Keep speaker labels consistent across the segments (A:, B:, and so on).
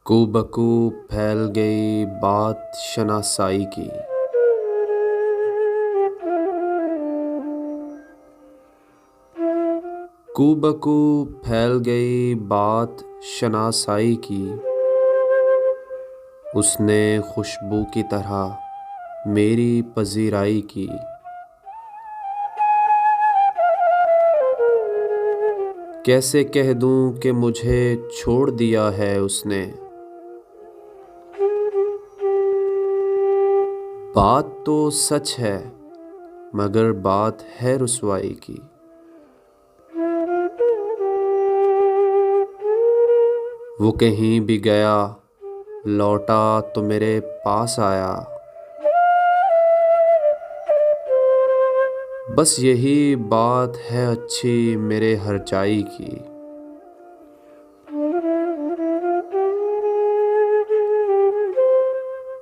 A: कूबकू फैल गई बात शनासाई की। कूबकू फैल गई बात शनासाई की। उसने खुशबू की तरह मेरी पजीराई की। कैसे कह दूं कि मुझे छोड़ दिया है उसने। बात तो सच है मगर बात है रुसवाई की। वो कहीं भी गया लौटा तो मेरे पास आया। बस यही बात है अच्छी मेरे हरजाई की।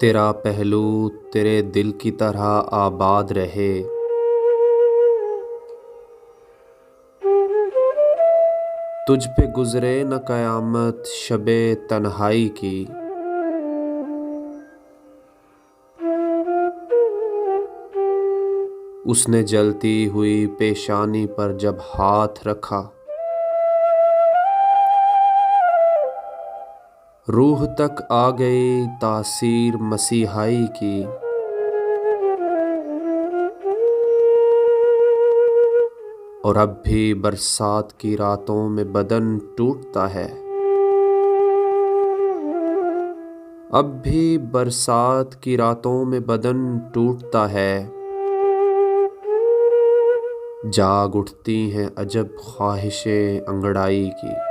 A: तेरा पहलू तेरे दिल की तरह आबाद रहे। तुझ पे गुजरे न कयामत शबे तन्हाई की। उसने जलती हुई पेशानी पर जब हाथ रखा, रूह तक आ गई तासीर मसीहाई की। और अब भी बरसात की रातों में बदन टूटता है। अब भी बरसात की रातों में बदन टूटता है। जाग उठती हैं अजब ख्वाहिशें अंगड़ाई की।